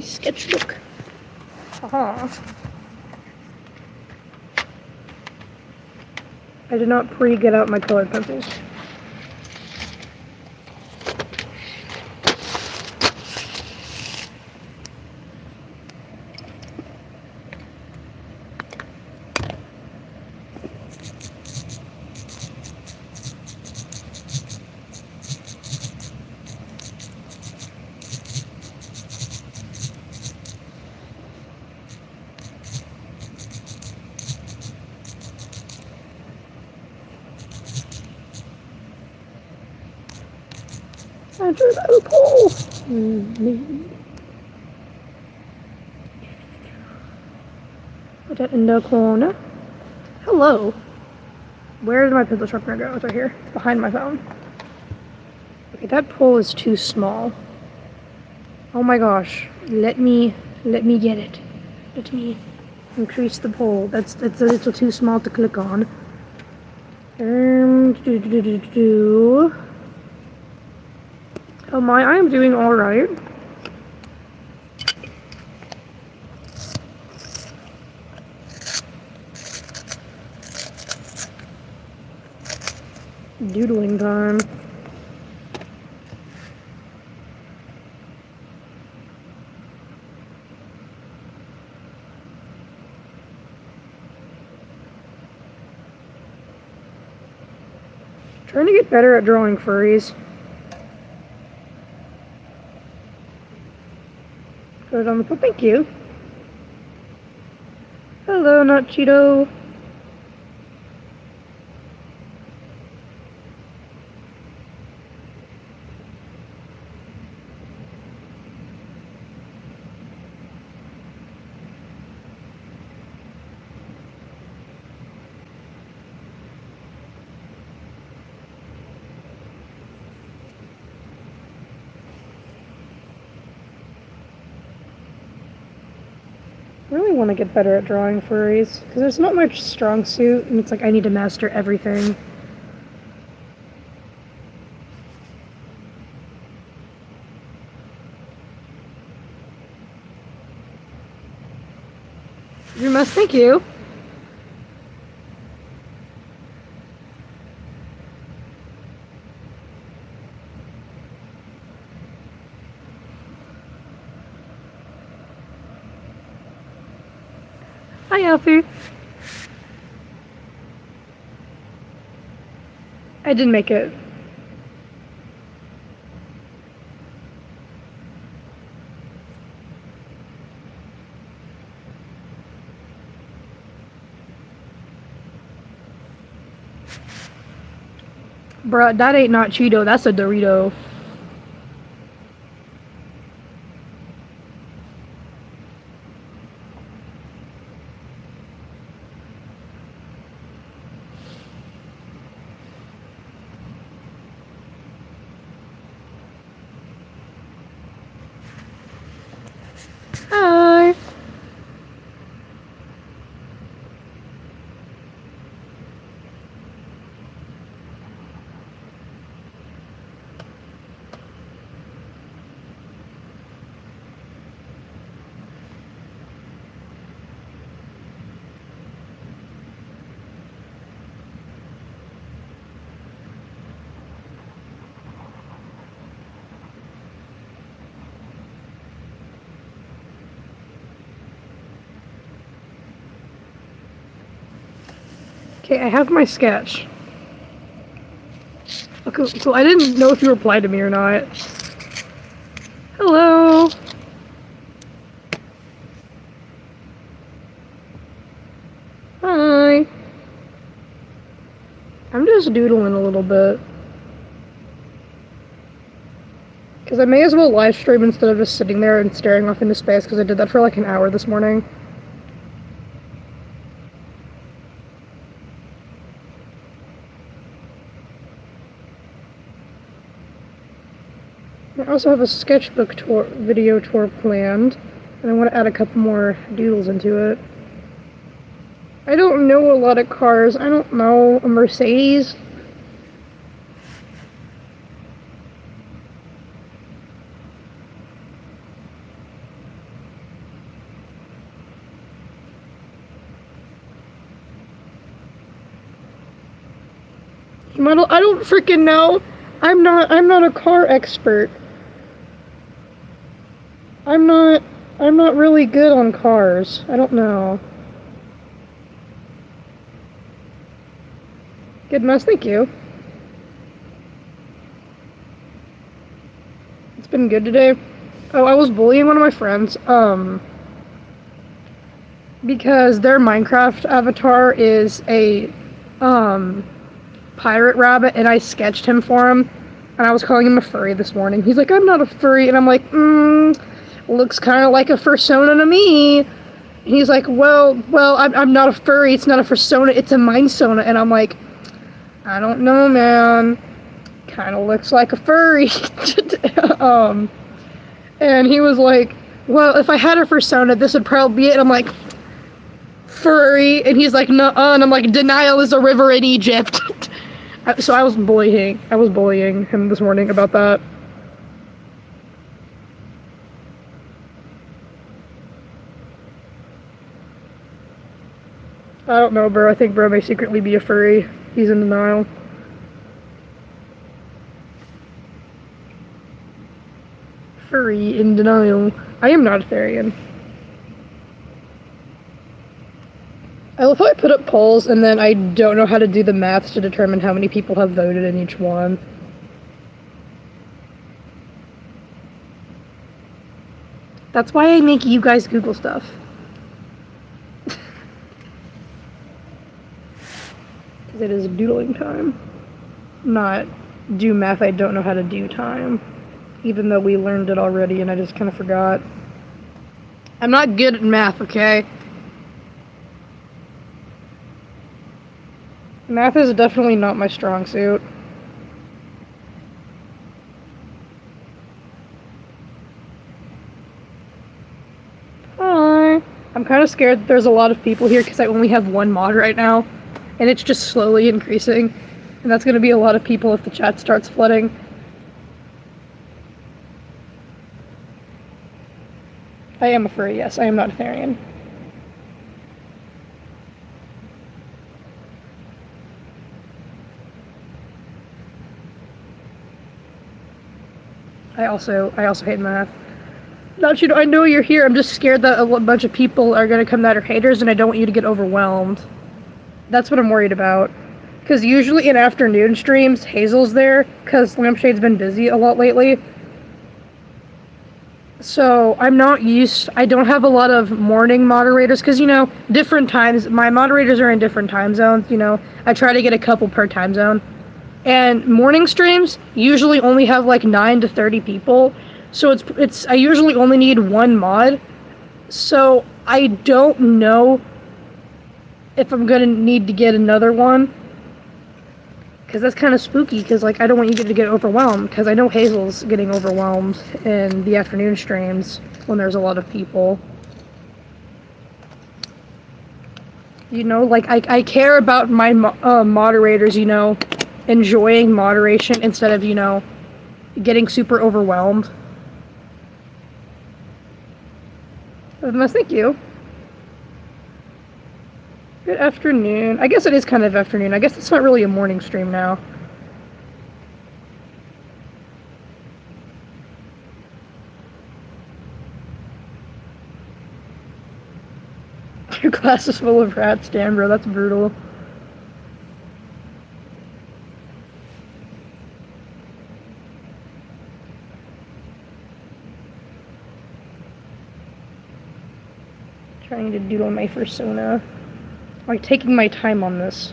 my sketchbook. Haha. I did not get out my colored pencils. Enter the loophole. Put that in the corner. Hello. Where did my pencil sharpener go? It's right here. It's behind my phone. Okay, that pole is too small. Oh my gosh. Let me get it. Let me increase the pole. That's a little too small to click on. Oh my, I am doing alright. Doodling time. Trying to get better at drawing furries. Put it on the pole. Thank you. Hello, not Cheeto. I really want to get better at drawing furries, because there's not much strong suit, and it's like I need to master everything. You must thank you. Hi, Alfie. I didn't make it. Bruh, that ain't not Cheeto, that's a Dorito. Hi. Okay, I have my sketch. Oh, cool. I didn't know if you replied to me or not. Hello. Hi. I'm just doodling a little bit. Because I may as well live stream instead of just sitting there and staring off into space, because I did that for like an hour this morning. I also have a sketchbook video tour planned, and I want to add a couple more doodles into it. I don't know a lot of cars. I don't know a Mercedes. I don't freaking know. I'm not a car expert. I'm not really good on cars. I don't know. Good mess, thank you. It's been good today. Oh, I was bullying one of my friends, because their Minecraft avatar is a, pirate rabbit, and I sketched him for him, and I was calling him a furry this morning. He's like, I'm not a furry, and I'm like, looks kind of like a fursona to me. And he's like, well, I'm not a furry, it's not a fursona, it's a mindsona, and I'm like, I don't know, man. Kind of looks like a furry. And he was like, well, if I had a fursona, this would probably be it. And I'm like, furry. And he's like, nuh-uh. And I'm like, denial is a river in Egypt. So I was bullying him this morning about that. I don't know, bro. I think bro may secretly be a furry. He's in denial. Furry in denial. I am not a Therian. I love how I put up polls and then I don't know how to do the maths to determine how many people have voted in each one. That's why I make you guys Google stuff. Because it is doodling time. Not do math I don't know how to do time. Even though we learned it already and I just kind of forgot. I'm not good at math, okay? Math is definitely not my strong suit. Hi. I'm kind of scared that there's a lot of people here because I only have one mod right now. And it's just slowly increasing. And that's going to be a lot of people if the chat starts flooding. I am a furry, yes. I am not a Therian. I also hate math. Not you know, I know you're here. I'm just scared that a bunch of people are gonna come that are haters, and I don't want you to get overwhelmed. That's what I'm worried about. Because usually in afternoon streams, Hazel's there, because Lampshade's been busy a lot lately. So I don't have a lot of morning moderators, because, you know, different times, my moderators are in different time zones, you know. I try to get a couple per time zone. And morning streams usually only have like 9 to 30 people. So I usually only need one mod. So I don't know if I'm gonna need to get another one. Because that's kind of spooky, because like I don't want you to get overwhelmed, because I know Hazel's getting overwhelmed in the afternoon streams when there's a lot of people. You know, like I care about my moderators, you know, enjoying moderation instead of, you know, getting super overwhelmed. Thank you. Good afternoon. I guess it is kind of afternoon. I guess it's not really a morning stream now. Your class is full of rats, damn bro, that's brutal. Trying to doodle my fursona. Like taking my time on this.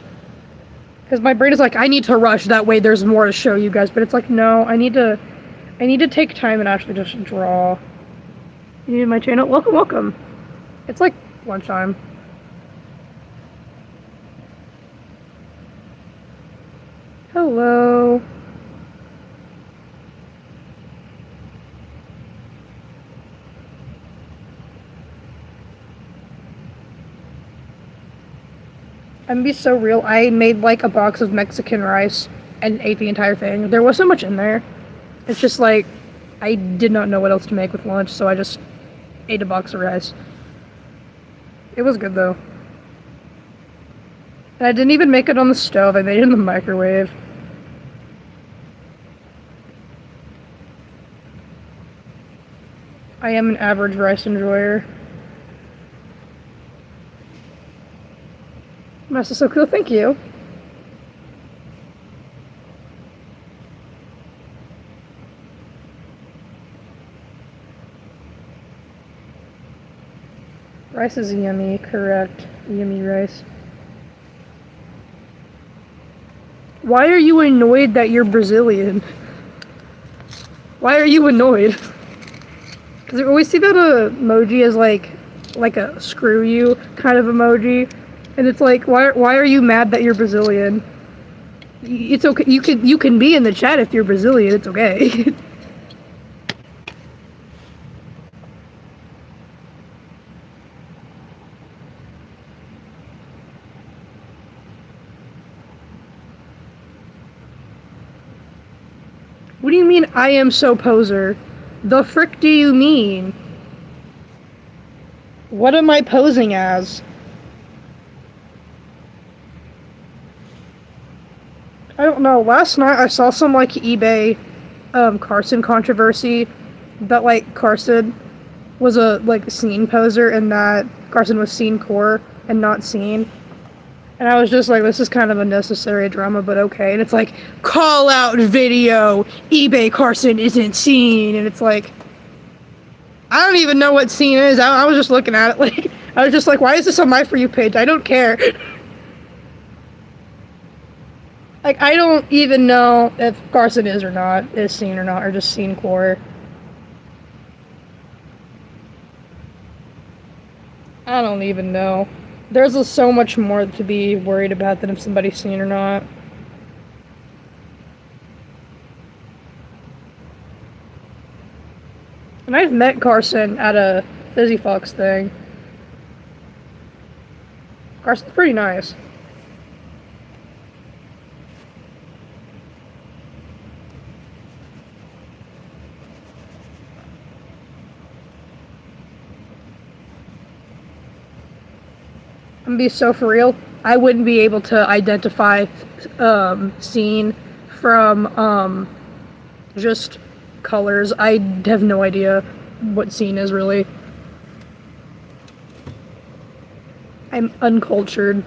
Because my brain is like, I need to rush, that way there's more to show you guys, but it's like, no, I need to take time and actually just draw. You need my channel? Welcome, welcome. It's like lunchtime. Hello. I'm gonna be so real, I made like a box of Mexican rice and ate the entire thing. There was so much in there. It's just like, I did not know what else to make with lunch, so I just ate a box of rice. It was good though. And I didn't even make it on the stove, I made it in the microwave. I am an average rice enjoyer. That's so cool, thank you. Rice is yummy, correct. Yummy rice. Why are you annoyed that you're Brazilian? Why are you annoyed? Because I always see that emoji as like a screw you kind of emoji. And it's like, why are you mad that you're Brazilian? It's okay. You can be in the chat if you're Brazilian. It's okay. What do you mean I am so poser? The frick do you mean? What am I posing as? I don't know. Last night I saw some like eBay Carson controversy that like Carson was a like scene poser and that Carson was scene core and not scene. And I was just like, this is kind of unnecessary drama, but okay. And it's like, call out video, eBay Carson isn't scene. And it's like, I don't even know what scene is. I was just looking at it like, I was just like, why is this on my For You page? I don't care. Like, I don't even know if Carson is scene or not, or just scene core. I don't even know. There's so much more to be worried about than if somebody's seen or not. And I've met Carson at a Fizzy Fox thing. Carson's pretty nice. I'm gonna be so for real. I wouldn't be able to identify scene from just colors. I have no idea what scene is really. I'm uncultured.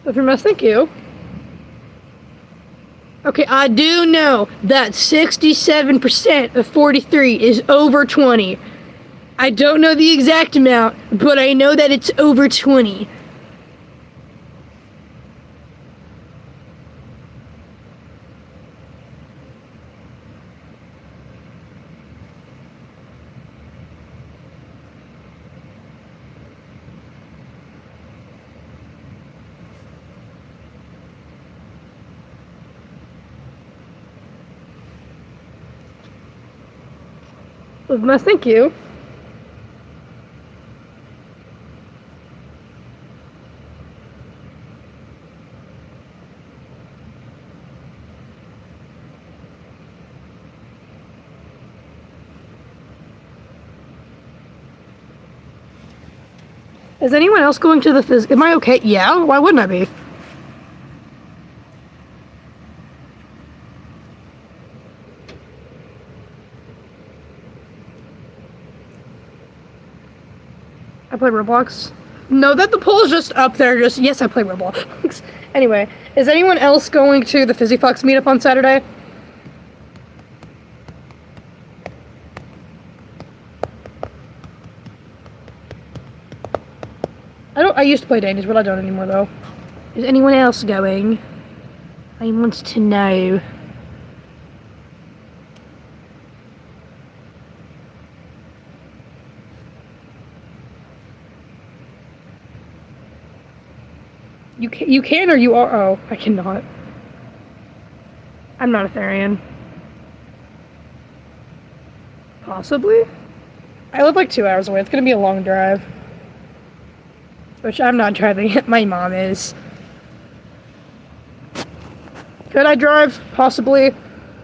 But for most, thank you. Okay, I do know that 67% of 43 is over 20. I don't know the exact amount, but I know that it's over 20. Thank you. Is anyone else going to the phys? Am I okay? Yeah? Why wouldn't I be? I play Roblox. No, that the poll is just up there. Just yes, I play Roblox. Anyway, is anyone else going to the Fizzy Fox meetup on Saturday? I used to play Danny's, but I don't anymore though. Is anyone else going? I want to know. You can or you are. Oh, I cannot. I'm not a Therian. Possibly? I live like 2 hours away. It's gonna be a long drive. Which I'm not driving. My mom is. Could I drive? Possibly.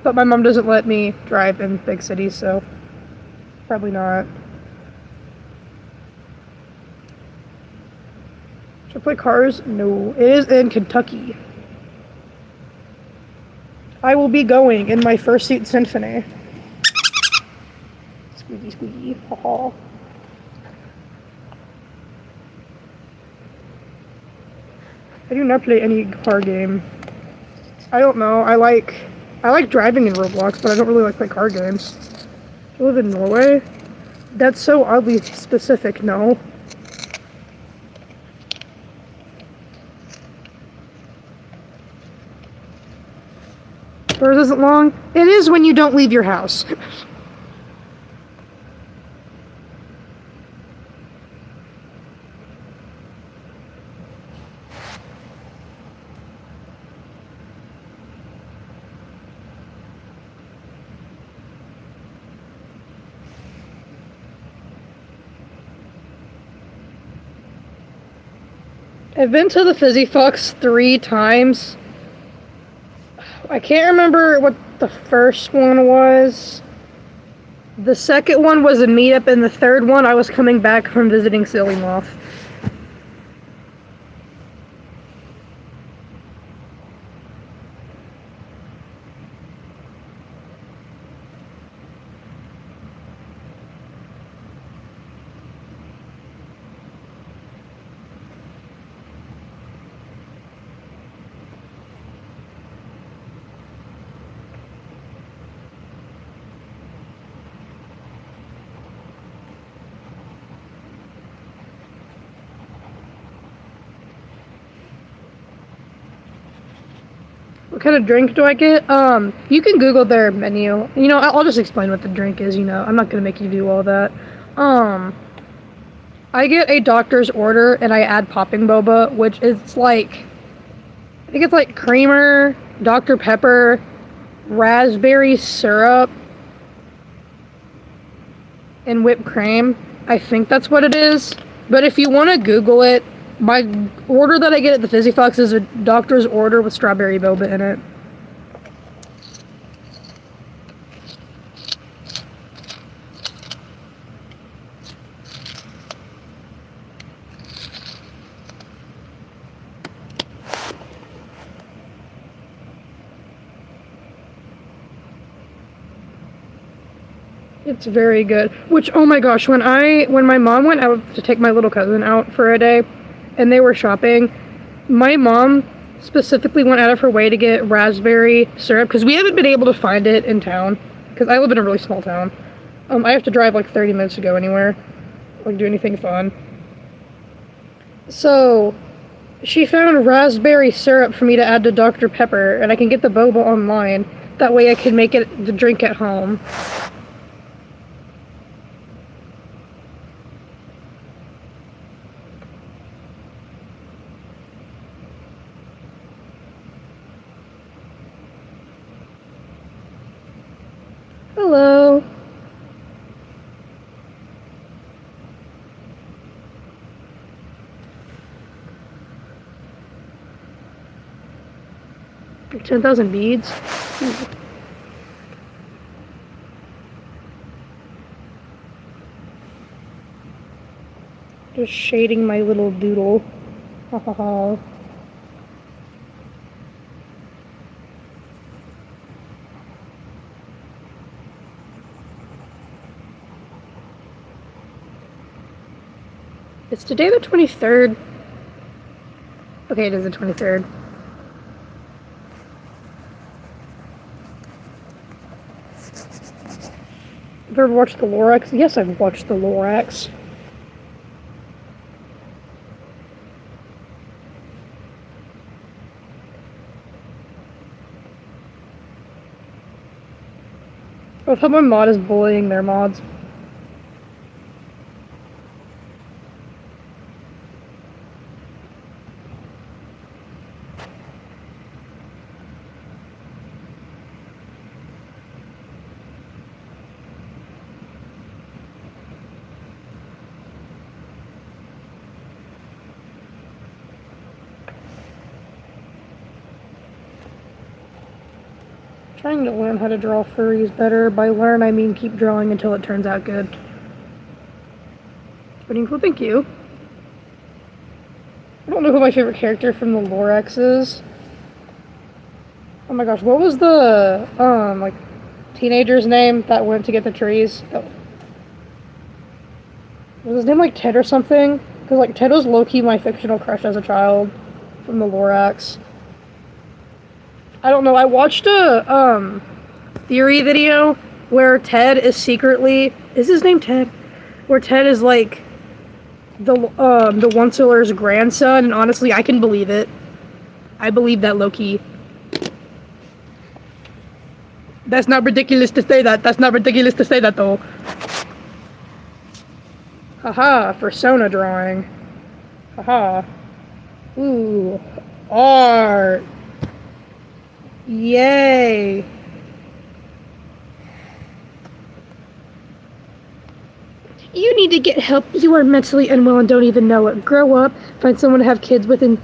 But my mom doesn't let me drive in big cities, so probably not. Should I play Cars? No. It is in Kentucky. I will be going in my fursuit symphony. Squeaky, squeaky. Ha ha. I do not play any car game. I don't know. I like driving in Roblox, but I don't really like play car games. Do you live in Norway? That's so oddly specific. No. Yours isn't long? It is when you don't leave your house. I've been to the Fizzy Fox 3 times. I can't remember what the first one was. The second one was a meetup, and the third one I was coming back from visiting Silly Moth. What kind of drink do I get? You can Google their menu. You know, I'll just explain what the drink is, you know. I'm not gonna make you do all that. I get a doctor's order and I add popping boba, which is like, I think it's like creamer, Dr. Pepper, raspberry syrup, and whipped cream. I think that's what it is. But if you want to Google it, my order that I get at the Fizzy Fox is a doctor's order with strawberry boba in it. It's very good. Which, oh my gosh, when my mom went out to take my little cousin out for a day, and they were shopping, my mom specifically went out of her way to get raspberry syrup, because we haven't been able to find it in town, because I live in a really small town. I have to drive like 30 minutes to go anywhere, like do anything fun. So, she found raspberry syrup for me to add to Dr. Pepper, and I can get the boba online. That way I can make it the drink at home. Hello. Like 10,000 beads. Ooh. Just shading my little doodle. Ha ha ha. It's today the 23rd. Okay, it is the 23rd. Have you ever watched the Lorax? Yes, I've watched the Lorax. I thought my mod is bullying their mods. Trying to learn how to draw furries better. By learn, I mean keep drawing until it turns out good. Pretty cool, thank you. I don't know know who my favorite character from the Lorax is. Oh my gosh, what was the, like, teenager's name that went to get the trees? Oh. Was his name, like, Ted or something? Because, like, Ted was low-key my fictional crush as a child from the Lorax. I don't know, I watched a, theory video where Ted is secretly... Is his name Ted? Where Ted is, like, the Onceler's grandson, and honestly, I can believe it. I believe that low-key. That's not ridiculous to say that. That's not ridiculous to say that, though. Haha, persona drawing. Haha. Ooh. Art. Yay. You need to get help. You are mentally unwell and don't even know it. Grow up, find someone to have kids with, and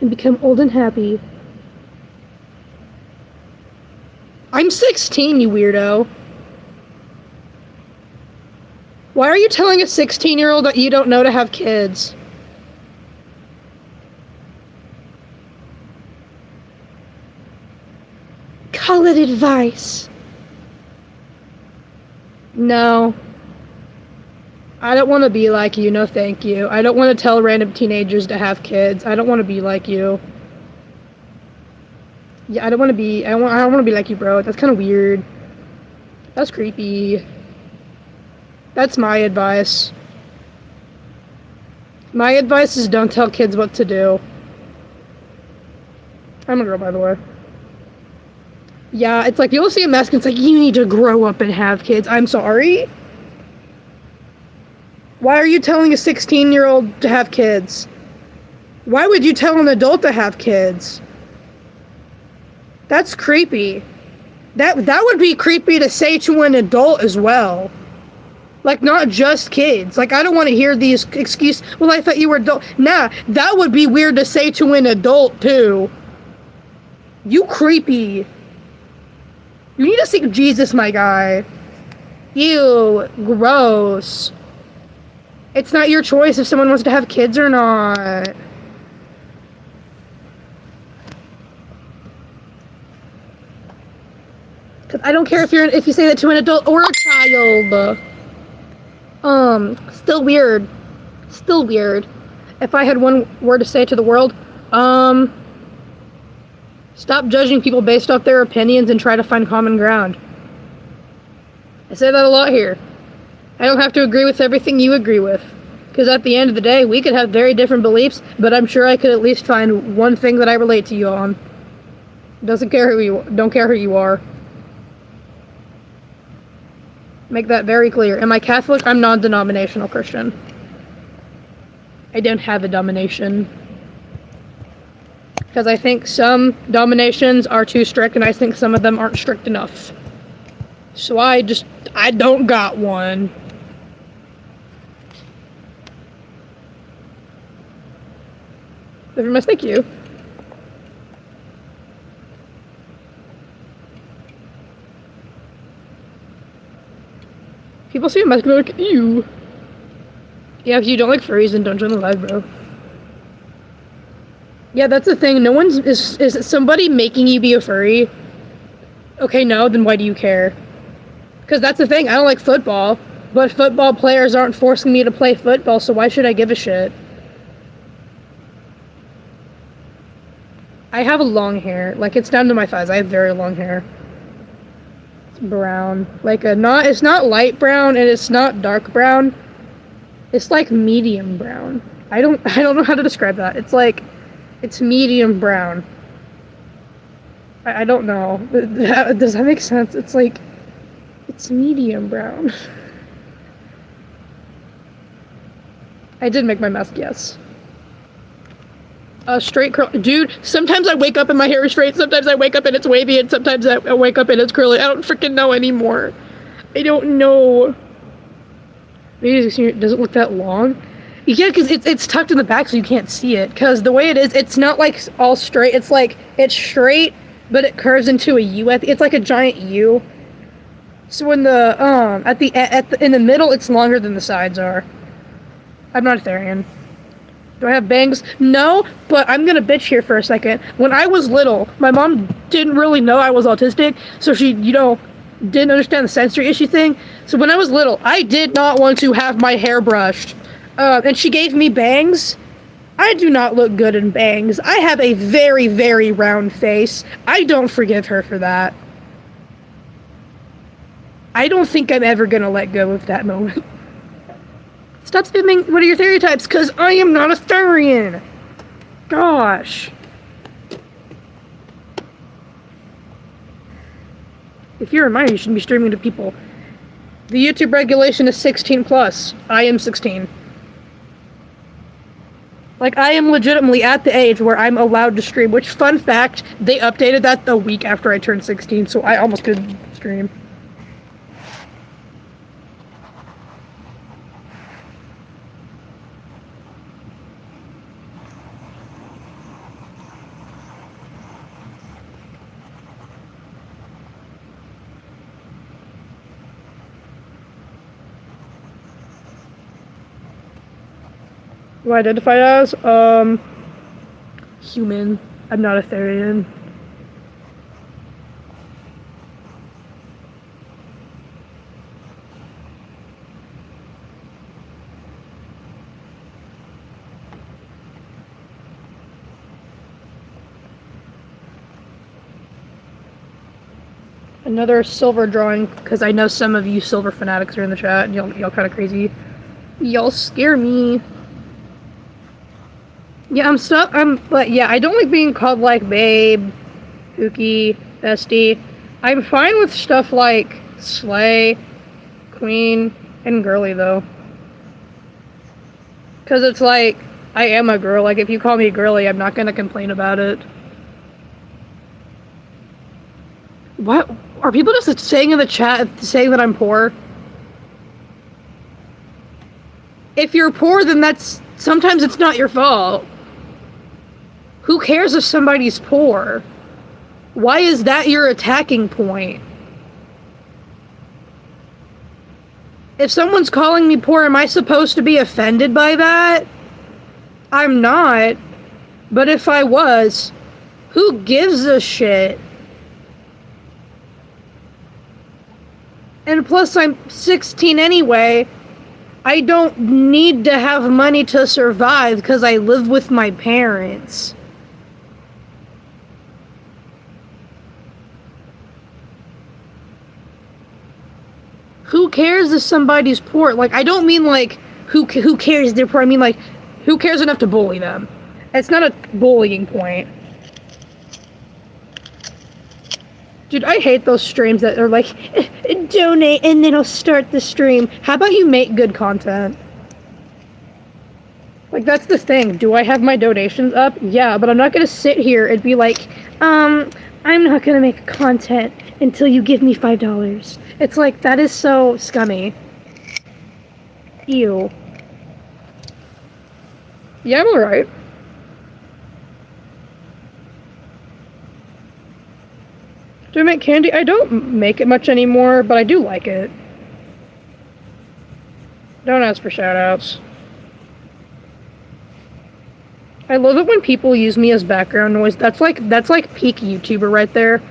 become old and happy. I'm 16, you weirdo. Why are you telling a 16-year-old that you don't know to have kids? Call it advice. No. I don't want to be like you, no thank you. I don't want to tell random teenagers to have kids. I don't want to be like you. Yeah, I don't want to be, I don't want to be like you, bro. That's kind of weird. That's creepy. That's my advice. My advice is don't tell kids what to do. I'm a girl, by the way. Yeah, it's like, you'll see a mask and it's like, you need to grow up and have kids. I'm sorry? Why are you telling a 16-year-old to have kids? Why would you tell an adult to have kids? That's creepy. That would be creepy to say to an adult as well. Like, not just kids. Like, I don't want to hear these excuses. Well, I thought you were adult. Nah, that would be weird to say to an adult, too. You creepy. You need to seek Jesus, my guy. Ew, gross. It's not your choice if someone wants to have kids or not. Cause I don't care if you say that to an adult or a child. Still weird. Still weird. If I had one word to say to the world, stop judging people based off their opinions and try to find common ground. I say that a lot here. I don't have to agree with everything you agree with. Because at the end of the day, we could have very different beliefs, but I'm sure I could at least find one thing that I relate to you on. Don't care who you are. Make that very clear. Am I Catholic? I'm non-denominational Christian. I don't have a domination. Because I think some dominations are too strict, and I think some of them aren't strict enough. So I don't got one. Never mind, thank you. People see a mask and they're like, ew. Yeah, if you don't like furries, then don't join the live, bro. Yeah, that's the thing. No one's... Is somebody making you be a furry? Okay, no, then why do you care? Because that's the thing. I don't like football. But football players aren't forcing me to play football, so why should I give a shit? I have long hair. Like, it's down to my thighs. I have very long hair. It's brown. Like, it's not light brown, and it's not dark brown. It's like medium brown. I don't know how to describe that. It's like, it's medium brown. I don't know. Does that make sense? It's like, it's medium brown. I did make my mask, yes. Straight curl. Dude, sometimes I wake up and my hair is straight, sometimes I wake up and it's wavy, and sometimes I wake up and it's curly. I don't freaking know anymore. I don't know. Maybe does it look that long? Yeah, because it's tucked in the back so you can't see it. Because the way it is, it's not like all straight. It's like, it's straight, but it curves into a U. It's like a giant U. So in the, in the middle, it's longer than the sides are. I'm not a Therian. Do I have bangs? No, but I'm gonna bitch here for a second. When I was little, my mom didn't really know I was autistic, so she, didn't understand the sensory issue thing. So when I was little, I did not want to have my hair brushed. And she gave me bangs. I do not look good in bangs. I have a very, very round face. I don't forgive her for that. I don't think I'm ever gonna let go of that moment. Stop spamming what are your stereotypes, because I am not a Thurian. Gosh. If you're a minor, you shouldn't be streaming to people. The YouTube regulation is 16 plus. I am 16. Like, I am legitimately at the age where I'm allowed to stream, which, fun fact, they updated that the week after I turned 16, so I almost couldn't stream. Who I identify as? Human. I'm not a Therian. Another silver drawing, because I know some of you silver fanatics are in the chat, and y'all kind of crazy. Y'all scare me. Yeah, but yeah, I don't like being called, like, babe, Pookie, bestie. I'm fine with stuff like slay, queen, and girly, though. Because it's like, I am a girl. Like, if you call me girly, I'm not gonna complain about it. What? Are people just saying in the chat, saying that I'm poor? If you're poor, then sometimes it's not your fault. Who cares if somebody's poor? Why is that your attacking point? If someone's calling me poor, am I supposed to be offended by that? I'm not. But if I was, who gives a shit? And plus, I'm 16 anyway. I don't need to have money to survive because I live with my parents. Who cares if somebody's poor? Like, I don't mean, like, who cares they're poor. I mean, like, who cares enough to bully them? It's not a bullying point. Dude, I hate those streams that are like, donate and then I'll start the stream. How about you make good content? Like, that's the thing. Do I have my donations up? Yeah, but I'm not gonna sit here and be like, I'm not gonna make content until you give me $5. It's like, that is so scummy. Ew. Yeah, I'm alright. Do I make candy? I don't make it much anymore, but I do like it. Don't ask for shoutouts. I love it when people use me as background noise. That's like peak YouTuber right there.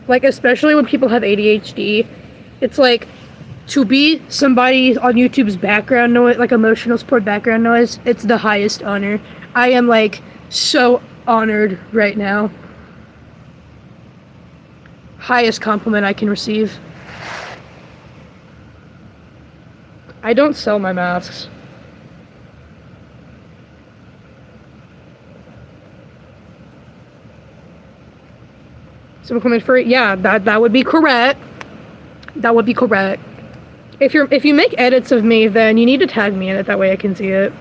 Like, especially when people have ADHD. It's like, to be somebody on YouTube's background noise, like emotional support background noise, it's the highest honor. I am, like, so honored right now. Highest compliment I can receive. I don't sell my masks. Someone coming for it? Yeah, that would be correct. That would be correct. If you make edits of me, then you need to tag me in it, that way I can see it.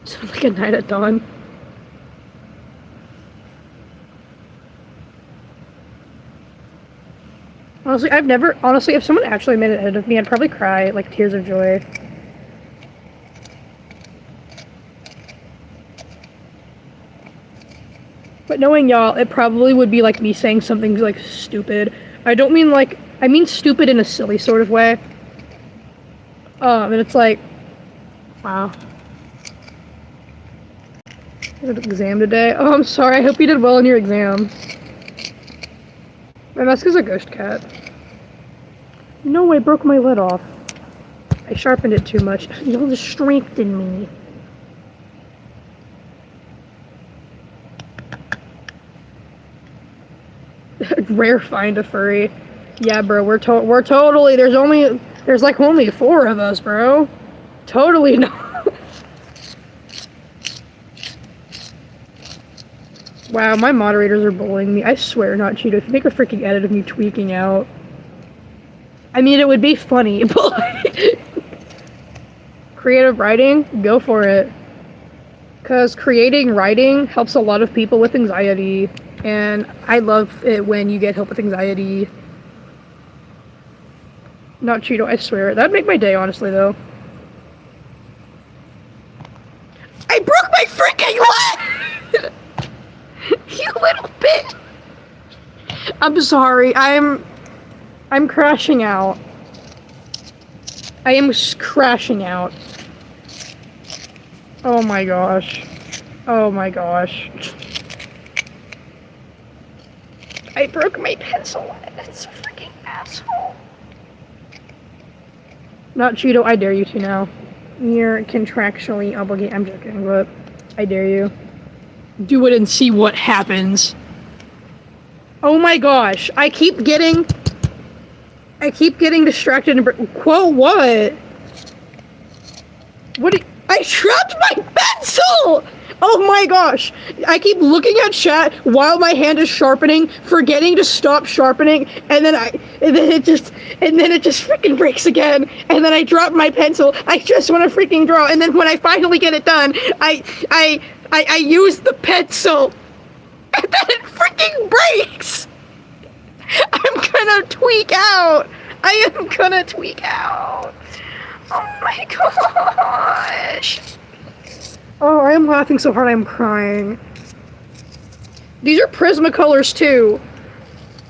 Sounds like a night at dawn. Honestly, if someone actually made an edit of me, I'd probably cry, like, tears of joy. But knowing y'all, it probably would be like me saying something like stupid. I don't mean like, I mean stupid in a silly sort of way. And it's like, wow. I had an exam today. Oh, I'm sorry. I hope you did well in your exam. My mask is a ghost cat. No, I broke my lid off. I sharpened it too much. Y'all just strengthened me. Rare find a furry. Yeah, bro, we're totally, there's like only 4 of us, bro. Totally not. Wow, my moderators are bullying me. I swear not, Cheeto. If you make a freaking edit of me tweaking out. I mean, it would be funny, but like, creative writing, go for it. Because creating writing helps a lot of people with anxiety. And I love it when you get help with anxiety. Not Cheeto, I swear. That'd make my day, honestly, though. I broke my freaking leg! You little bitch! I'm sorry. I'm crashing out. I am crashing out. Oh my gosh. Oh my gosh. I broke my pencil. It's a freaking asshole. Not Cheeto, I dare you to now. You're contractually obligated. I'm joking, but I dare you. Do it and see what happens. Oh my gosh. I keep getting distracted and quote what? I dropped my pencil! Oh my gosh! I keep looking at chat while my hand is sharpening, forgetting to stop sharpening, and then it just freaking breaks again, and then I drop my pencil. I just want to freaking draw, and then when I finally get it done, I use the pencil, and then it freaking breaks! I'm gonna tweak out! I am gonna tweak out! Oh my gosh! Oh, I am laughing so hard I'm crying. These are Prismacolors too.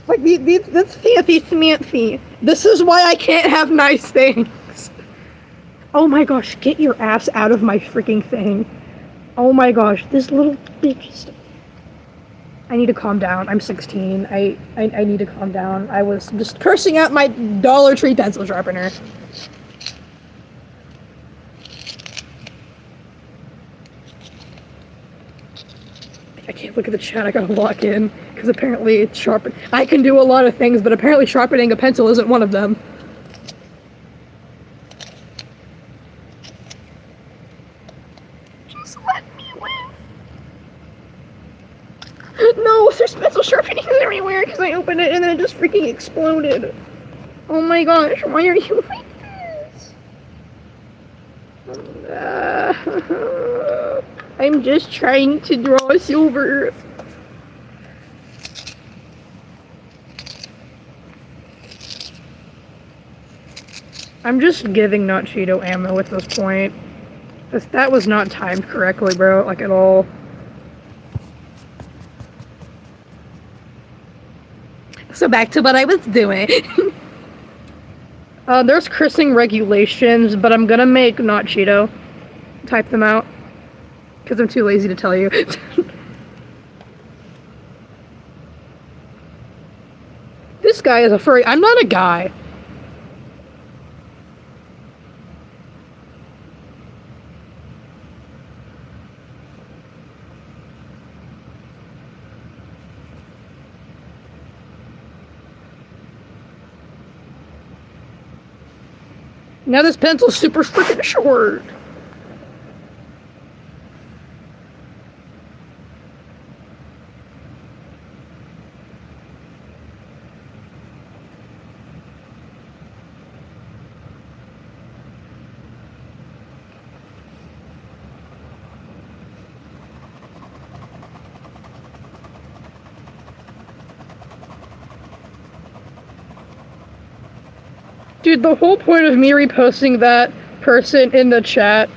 Like, that's fancy. This is why I can't have nice things. Oh my gosh, get your ass out of my freaking thing. Oh my gosh, this little bitch. I need to calm down. I'm 16. I need to calm down. I was just cursing out my Dollar Tree pencil sharpener. I can't look at the chat, I gotta lock in, because apparently it's sharpen. I can do a lot of things, but apparently sharpening a pencil isn't one of them. Just let me live. No, there's pencil sharpening everywhere, because I opened it and then it just freaking exploded. Oh my gosh, why are you like this? I'm just trying to draw silver. I'm just giving Not Cheeto ammo at this point. That was not timed correctly, bro, like at all. So back to what I was doing. There's cursing regulations, but I'm gonna make Not Cheeto type them out. Because I'm too lazy to tell you. This guy is a furry. I'm not a guy. Now this pencil's super freaking short. Dude, the whole point of me reposting that person in the chat,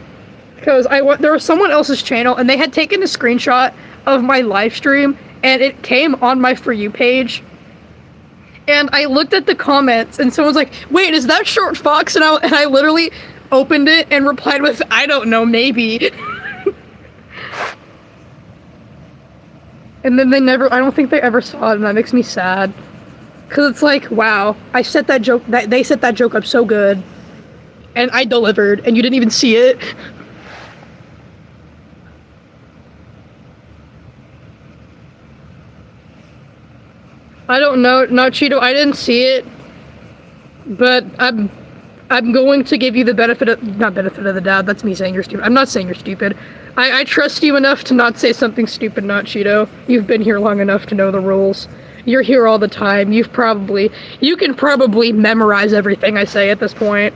because there was someone else's channel, and they had taken a screenshot of my live stream, and it came on my For You page. And I looked at the comments, and someone's like, "Wait, is that Short Fox?" And I literally opened it and replied with, "I don't know, maybe." And then I don't think they ever saw it, and that makes me sad. Because it's like, wow, they set that joke up so good, and I delivered, and you didn't even see it. I don't know, no, Cheeto, I didn't see it, but I'm going to give you the not benefit of the doubt, that's me saying you're stupid. I'm not saying you're stupid. I trust you enough to not say something stupid, not Cheeto. You've been here long enough to know the rules. You're here all the time. You can probably memorize everything I say at this point.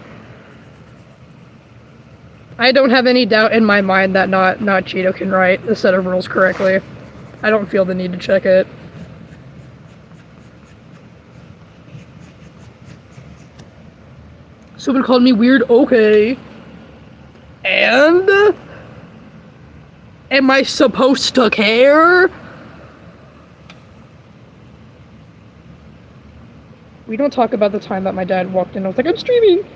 I don't have any doubt in my mind that not Cheeto can write a set of rules correctly. I don't feel the need to check it. Someone called me weird, okay. And? Am I supposed to care? We don't talk about the time that my dad walked in. I was like, I'm streaming.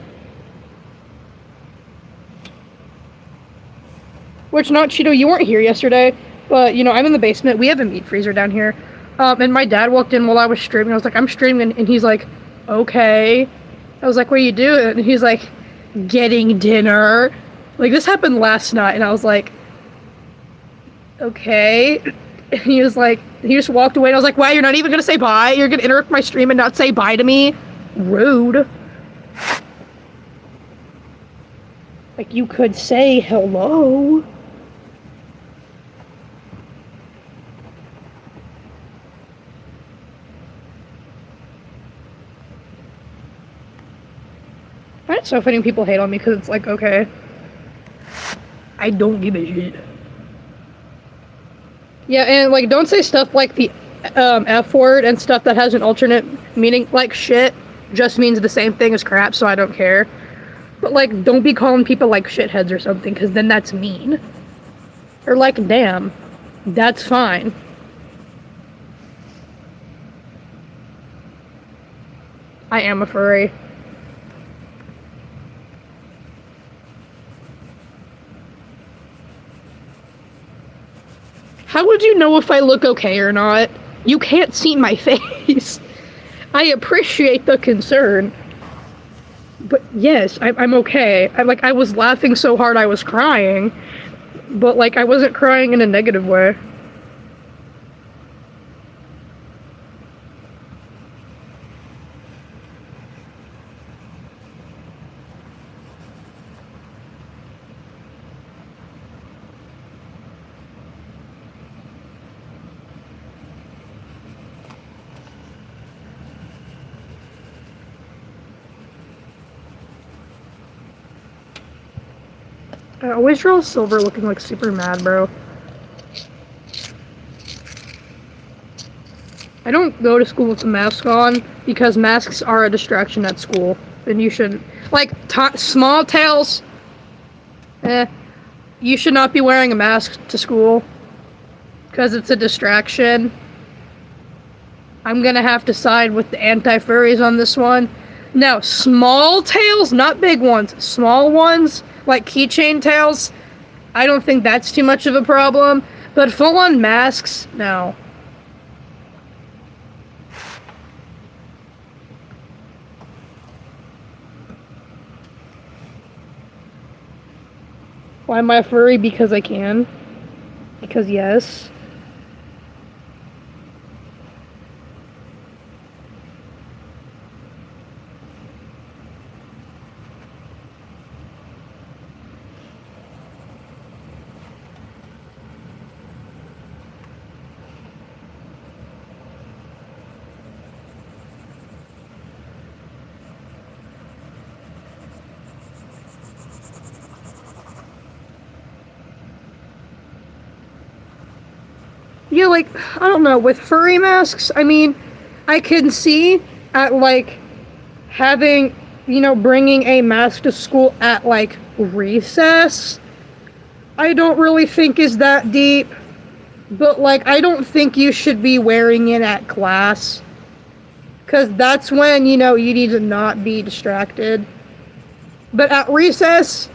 Which, not Cheeto, you weren't here yesterday, but, you know, I'm in the basement. We have a meat freezer down here. And my dad walked in while I was streaming. I was like, I'm streaming, and he's like, okay. I was like, what are you doing? And he's like, getting dinner. Like, this happened last night, and I was like, okay. And he was like, he just walked away, and I was like, wow, you're not even gonna say bye? You're gonna interrupt my stream and not say bye to me? Rude. Like, you could say hello. It's so funny when people hate on me, because it's like, okay, I don't give a shit. Yeah, and like, don't say stuff like the F word and stuff that has an alternate meaning. Like, shit just means the same thing as crap, so I don't care. But like, don't be calling people like shitheads or something, because then that's mean. Or like, damn, that's fine. I am a furry. How would you know if I look okay or not? You can't see my face. I appreciate the concern. But yes, I'm okay. I was laughing so hard I was crying. But like, I wasn't crying in a negative way. I always draw Silver looking like super mad, bro. I don't go to school with a mask on because masks are a distraction at school. And you should, like, small tails, you should not be wearing a mask to school because it's a distraction. I'm gonna have to side with the anti-furries on this one. Now, small tails, not big ones, small ones, like keychain tails, I don't think that's too much of a problem, but full-on masks, no. Why am I a furry? Because I can. Because yes. Yeah, like, I don't know, with furry masks, I mean, I can see at, like, having, you know, bringing a mask to school at, like, recess, I don't really think is that deep. But, like, I don't think you should be wearing it at class. Because that's when, you know, you need to not be distracted. But at recess,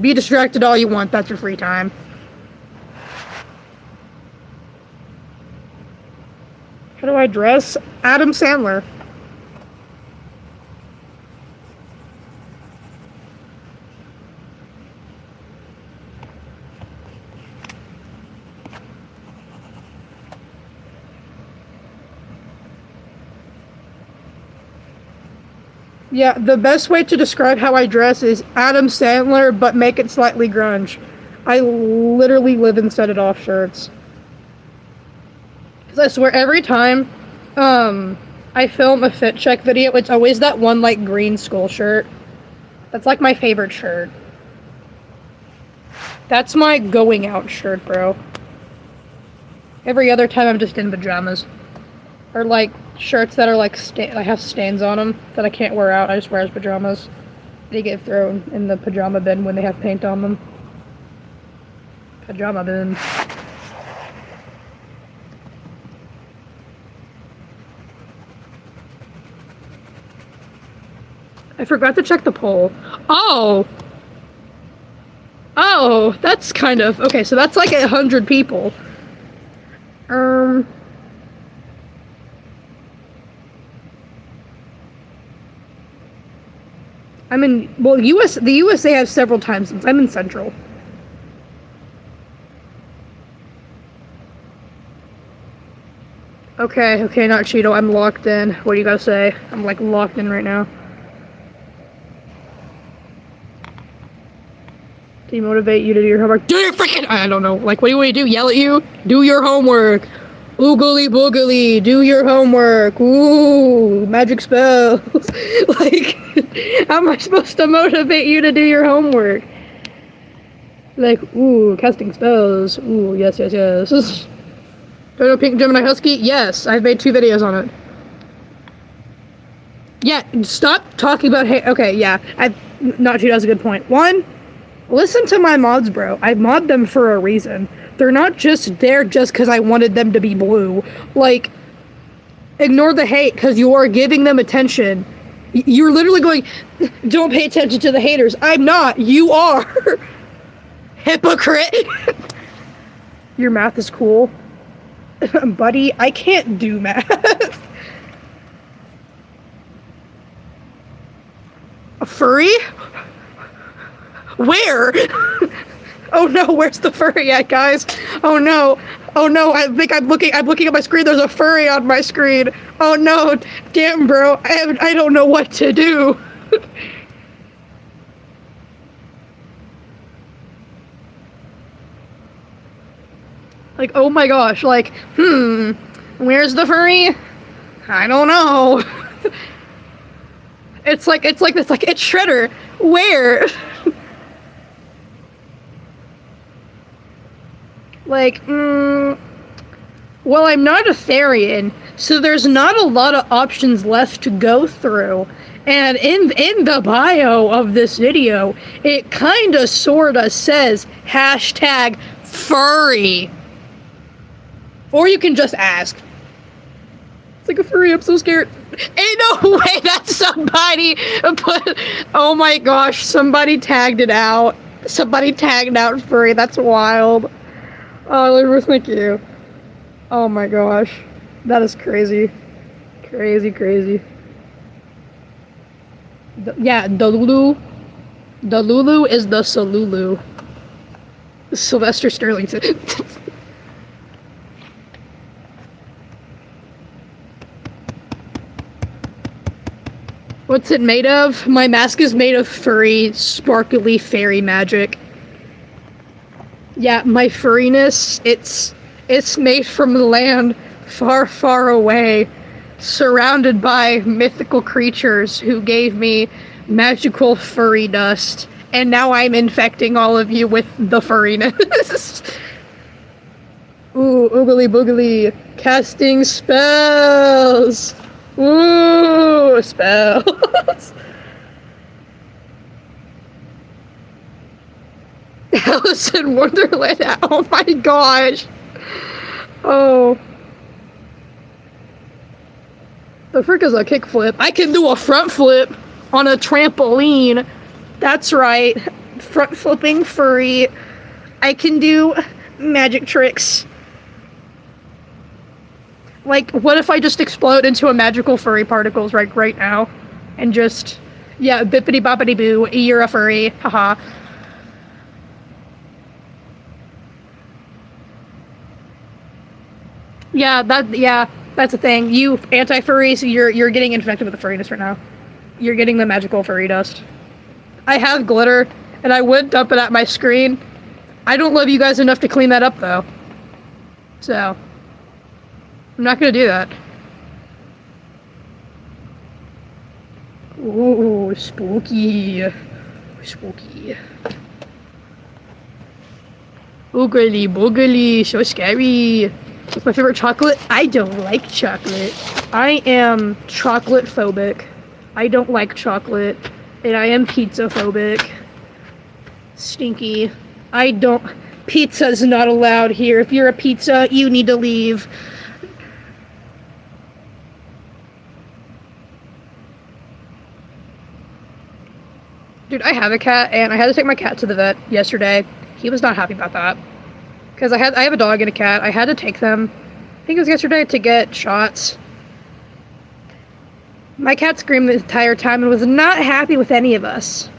be distracted all you want. That's your free time. How do I dress? Adam Sandler. Yeah, the best way to describe how I dress is Adam Sandler, but make it slightly grunge. I literally live in Set It Off shirts. Because I swear every time I film a fit check video, it's always that one, like, green skull shirt. That's, like, my favorite shirt. That's my going out shirt, bro. Every other time I'm just in pajamas. Or, like, shirts that are, like, I have stains on them that I can't wear out. I just wear as pajamas. They get thrown in the pajama bin when they have paint on them. Pajama bin. I forgot to check the poll. Oh! Oh, that's kind of... Okay, so that's like 100 people. I'm in... Well, the USA has several time zones. I'm in Central. Okay, not Cheeto. I'm locked in. What do you gotta say? I'm, like, locked in right now. Demotivate you to do your homework. Do your freaking... I don't know. Like, what do you want to do? Yell at you? Do your homework. Oogly boogly. Do your homework. Ooh, magic spells. Like, how am I supposed to motivate you to do your homework? Like, ooh, casting spells. Ooh, yes. Dodo Pink Gemini Husky? Yes, I've made 2 videos on it. Yeah, stop talking about... Hey, okay, yeah. Not Cheeto has a good point. 1... Listen to my mods, bro. I mod them for a reason. They're not just there just because I wanted them to be blue. Like, ignore the hate because you are giving them attention. You're literally going, don't pay attention to the haters. I'm not. You are. Hypocrite. Your math is cool. Buddy, I can't do math. A furry? Where? Oh no, where's the furry at, guys? Oh no, I think I'm looking at my screen, there's a furry on my screen. Oh no, damn bro, I don't know what to do. Like, oh my gosh, like, where's the furry? I don't know. It's Shredder. Where? Like, well, I'm not a Therian, so there's not a lot of options left to go through. And in the bio of this video, it kinda sorta says #furry. Or you can just ask. It's like a furry, I'm so scared. Ain't no way that's somebody put, oh my gosh, somebody tagged it out. Somebody tagged out furry, that's wild. Oh, Elizabeth, thank you. Oh my gosh. That is crazy. Crazy. Yeah, the Lulu is the Salulu. Sylvester Sterlington. What's it made of? My mask is made of furry, sparkly fairy magic. Yeah, my furriness, it's made from the land far, far away, surrounded by mythical creatures who gave me magical furry dust, and now I'm infecting all of you with the furriness. Ooh, oogly boogly, casting spells! Ooh, spells! Alice in Wonderland, oh my gosh! Oh. The frick is a kickflip? I can do a front flip on a trampoline. That's right. Front flipping furry. I can do magic tricks. Like, what if I just explode into a magical furry particles right now? And just, yeah, bippity boppity boo, you're a furry, haha. Yeah, that's the thing. You anti-furries, you're getting infected with the furriness right now. You're getting the magical furry dust. I have glitter, and I would dump it at my screen. I don't love you guys enough to clean that up, though. So, I'm not gonna do that. Ooh, spooky. Spooky. Oogly boogly, so scary. What's my favorite chocolate? I don't like chocolate. I am chocolate phobic. I don't like chocolate. And I am pizza phobic. Stinky. I don't... Pizza's not allowed here. If you're a pizza, you need to leave. Dude, I have a cat, and I had to take my cat to the vet yesterday. He was not happy about that. Because I have a dog and a cat. I had to take them, I think it was yesterday, to get shots. My cat screamed the entire time and was not happy with any of us.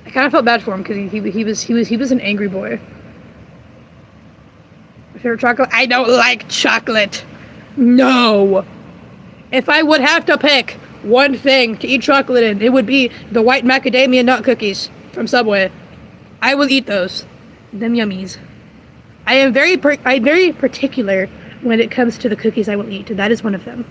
I kind of felt bad for him because he was an angry boy. My favorite chocolate? I don't like chocolate. No. If I would have to pick one thing to eat chocolate in, it would be the white macadamia nut cookies from Subway. I will eat those. Them yummies. I'm very particular when it comes to the cookies I will eat. That is one of them.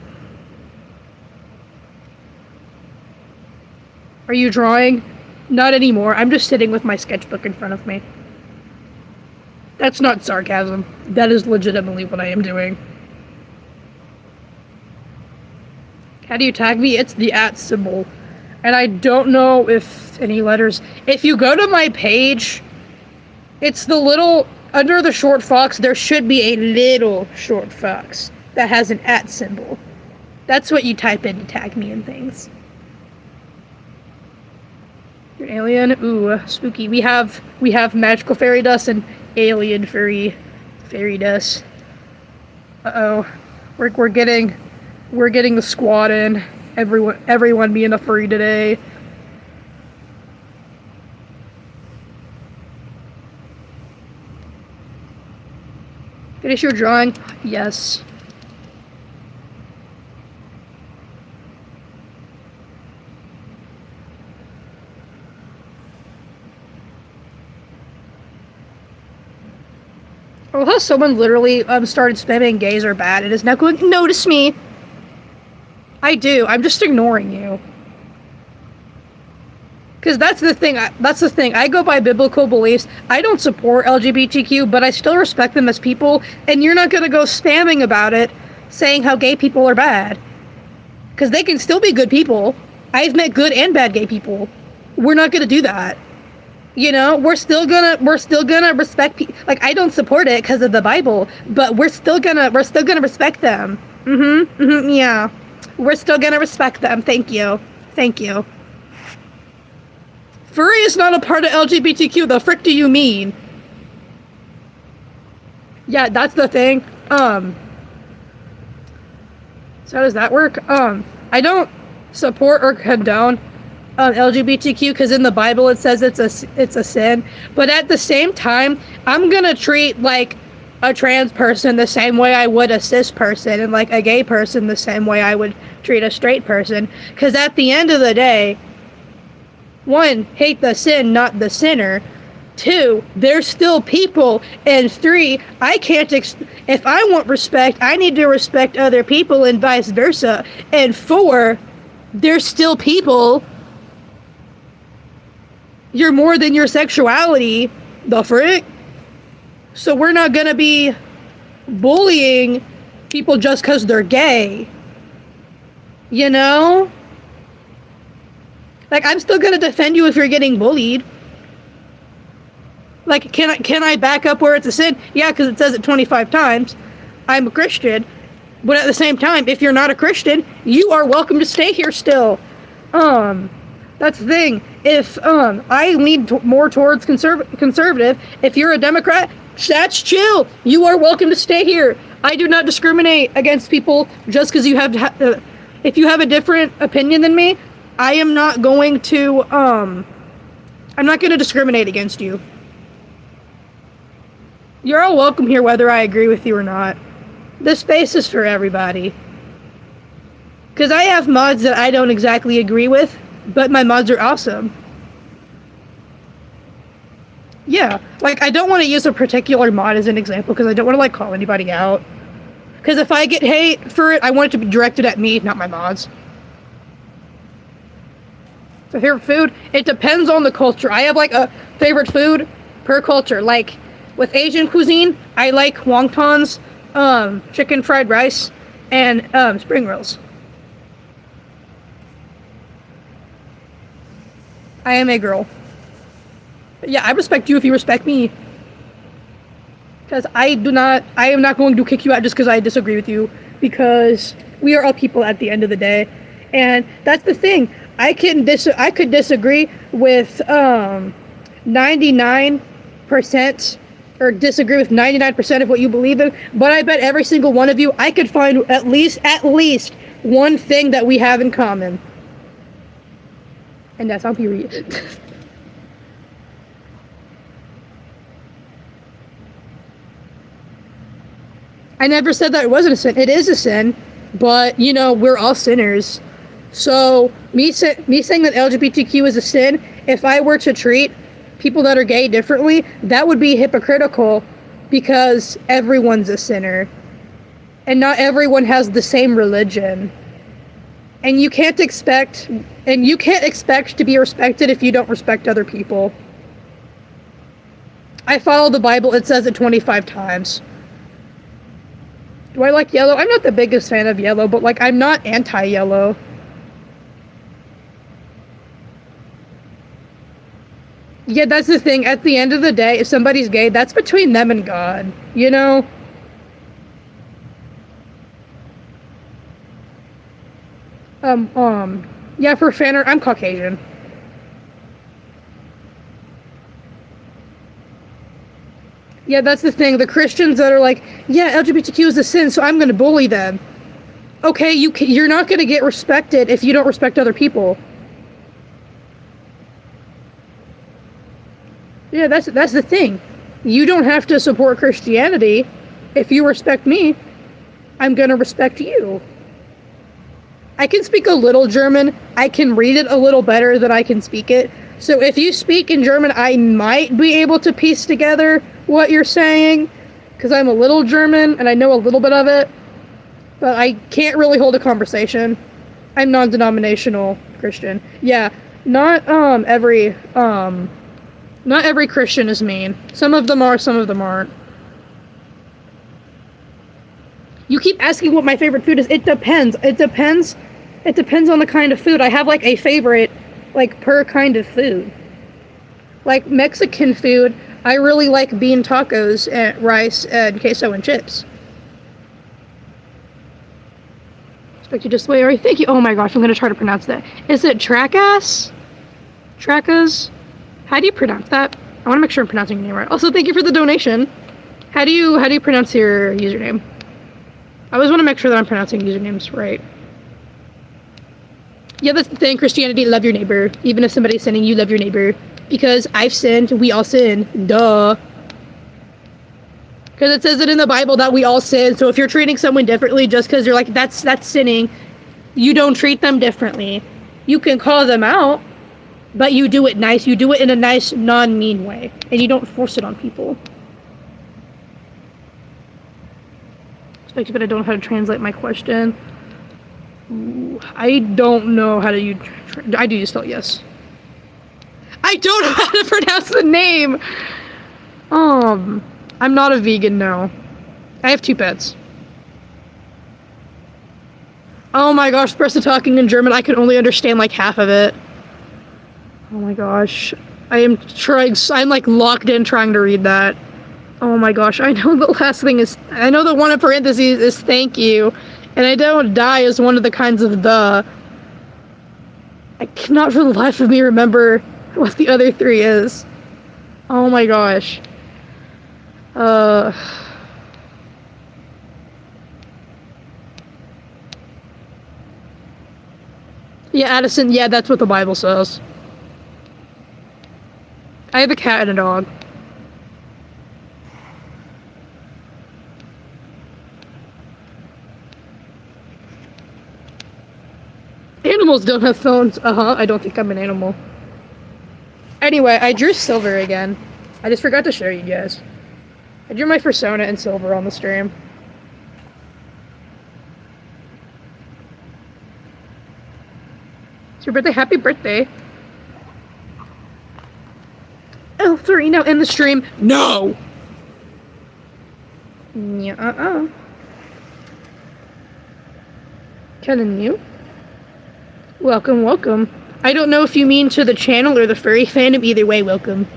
Are you drawing? Not anymore. I'm just sitting with my sketchbook in front of me. That's not sarcasm. That is legitimately what I am doing. How do you tag me? It's the @ symbol. And I don't know if any letters... If you go to my page, it's the little... Under the short fox, there should be a little short fox that has an @ symbol. That's what you type in to tag me in things. You're an alien? Ooh, spooky. We have magical fairy dust and alien fairy dust. Uh-oh. We're getting the squad in. Everyone being a furry today. Finish your drawing? Yes. Oh, how someone literally started spamming gays are bad and is now going, notice me. I do. I'm just ignoring you. Because that's the thing. I go by biblical beliefs. I don't support LGBTQ, but I still respect them as people. And you're not going to go spamming about it, saying how gay people are bad. Because they can still be good people. I've met good and bad gay people. We're not going to do that. You know, we're still gonna respect like, I don't support it because of the Bible, but we're still gonna respect them. Yeah. We're still gonna respect them. Thank you. Furry is not a part of LGBTQ. The frick do you mean? Yeah, that's the thing. So how does that work? I don't support or condone LGBTQ because in the Bible it says it's a sin, but at the same time, I'm gonna treat like a trans person the same way I would a cis person, and like a gay person the same way I would treat a straight person. Because at the end of the day, 1, hate the sin, not the sinner. 2, they're still people. And 3, I can't if I want respect, I need to respect other people and vice versa. And 4, they're still people. You're more than your sexuality, the frick. So we're not gonna be bullying people just because they're gay. You know? Like, I'm still gonna defend you if you're getting bullied. Like, can I back up where it's a sin? Yeah, because it says it 25 times. I'm a Christian. But at the same time, if you're not a Christian, you are welcome to stay here still. That's the thing. If I lean more towards conservative, if you're a Democrat, that's chill. You are welcome to stay here. I do not discriminate against people just because you have if you have a different opinion than me, I am not going to I'm not going to discriminate against you. You're all welcome here whether I agree with you or not. This space is for everybody. Because I have mods that I don't exactly agree with, but my mods are awesome. Yeah, like, I don't want to use a particular mod as an example because I don't want to, like, call anybody out. Because if I get hate for it, I want it to be directed at me, not my mods. So favorite food? It depends on the culture. I have, like, a favorite food per culture. Like, with Asian cuisine, I like wontons, chicken fried rice, and spring rolls. I am a girl. But yeah, I respect you if you respect me. Because I am not going to kick you out just because I disagree with you. Because we are all people at the end of the day. And that's the thing. I could disagree with 99% or disagree with 99% of what you believe in, but I bet every single one of you, I could find at least one thing that we have in common. And that's on period. I never said that it wasn't a sin. It is a sin, but, you know, we're all sinners. So, me saying that LGBTQ is a sin, if I were to treat people that are gay differently, that would be hypocritical because everyone's a sinner. And not everyone has the same religion. And you can't expect to be respected if you don't respect other people. I follow the Bible, it says it 25 times. Do I like yellow? I'm not the biggest fan of yellow, but, like, I'm not anti-yellow. Yeah, that's the thing. At the end of the day, if somebody's gay, that's between them and God, you know? Yeah, for fan art, I'm Caucasian. Yeah, that's the thing. The Christians that are like, yeah, LGBTQ is a sin, so I'm gonna bully them. Okay, you're not gonna get respected if you don't respect other people. Yeah, that's the thing. You don't have to support Christianity. If you respect me, I'm gonna respect you. I can speak a little German. I can read it a little better than I can speak it. So if you speak in German, I might be able to piece together what you're saying, because I'm a little German and I know a little bit of it, but I can't really hold a conversation. I'm non-denominational Christian. Yeah, not every Christian is mean. Some of them are, some of them aren't. You keep asking what my favorite food is. It depends. It depends on the kind of food. I have, like, a favorite, like, per kind of food. Like, Mexican food, I really like bean tacos and rice and queso and chips. Expect you just wait. All right, thank you. Oh my gosh, I'm gonna try to pronounce that. Is it Tracas? Tracas? How do you pronounce that? I want to make sure I'm pronouncing your name right. Also, thank you for the donation. How do you pronounce your username? I always want to make sure that I'm pronouncing usernames right. Yeah, that's the thing. Christianity, love your neighbor. Even if somebody's sinning, you love your neighbor. Because I've sinned, we all sin. Duh. Because it says it in the Bible that we all sin. So if you're treating someone differently just because you're like, that's sinning, you don't treat them differently. You can call them out, but you do it nice. You do it in a nice, non-mean way. And you don't force it on people. But I don't know how to translate my question. Ooh, I don't know how to I do spell yes. I don't know how to pronounce the name. I'm not a vegan, no. I have 2 pets. Oh my gosh, the person talking in German, I can only understand like half of it. Oh my gosh. I'm like locked in trying to read that. Oh my gosh, I know the last thing is, I know the one in parentheses is thank you, and I don't die is one of the kinds of the. I cannot for the life of me remember what the other three is. Oh my gosh. Yeah, Addison, yeah, that's what the Bible says. I have a cat and a dog. Animals don't have phones. I don't think I'm an animal. Anyway, I drew silver again. I just forgot to show you guys. I drew my persona in silver on the stream. It's your birthday. Happy birthday. L3 now in the stream. No! Yeah, Kinda new. Welcome, welcome. I don't know if you mean to the channel or the furry fandom. Either way, welcome.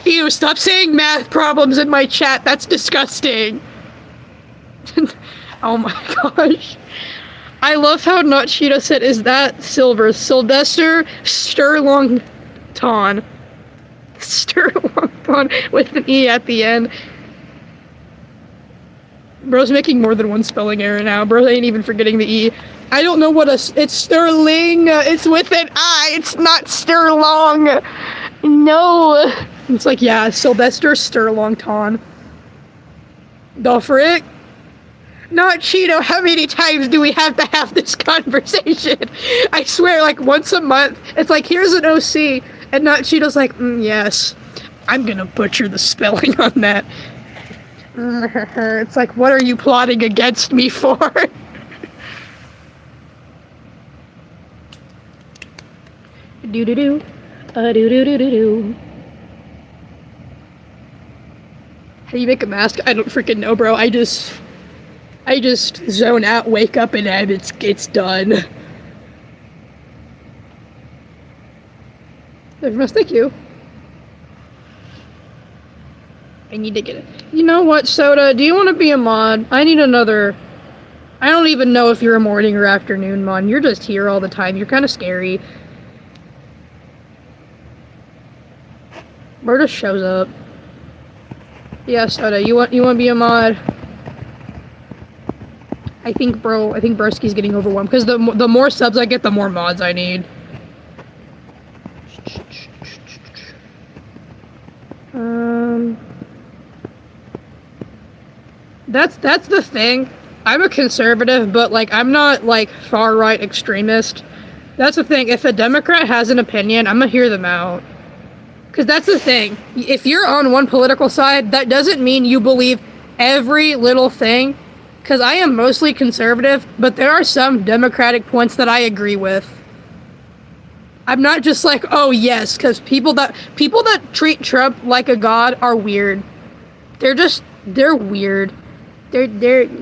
Ew, stop saying math problems in my chat. That's disgusting. Oh my gosh. I love how Not Cheeto said, is that silver? Sylvester Sturlongton. Sturlongton with an E at the end. Bro's making more than one spelling error now. Bro ain't even forgetting the E. I don't know what it's Sterling. It's with an I. It's not Sterlong. No. It's like, yeah, Sylvester Sturlongton. The frick? Not Cheeto, how many times do we have to have this conversation? I swear, like, once a month, it's like, here's an OC, and Not Cheeto's like, yes, I'm gonna butcher the spelling on that. It's like, what are you plotting against me for? Do-do-do. Do-do-do-do-do. How do you make a mask? I don't freaking know, bro. I just zone out, wake up, and it's done. Thank you. I need to get it. You know what, Soda? Do you want to be a mod? I need another. I don't even know if you're a morning or afternoon mod. You're just here all the time. You're kind of scary. Bro just shows up. Yeah, Soda, you want to be a mod? I think Broski's getting overwhelmed because the more subs I get, the more mods I need. That's the thing. I'm a conservative, but like I'm not like far right extremist. That's the thing. If a Democrat has an opinion, I'm gonna hear them out. Because that's the thing. If you're on one political side, that doesn't mean you believe every little thing. Because I am mostly conservative, but there are some Democratic points that I agree with. I'm not just like, oh yes, because people that treat Trump like a god are weird. They're weird. Crazy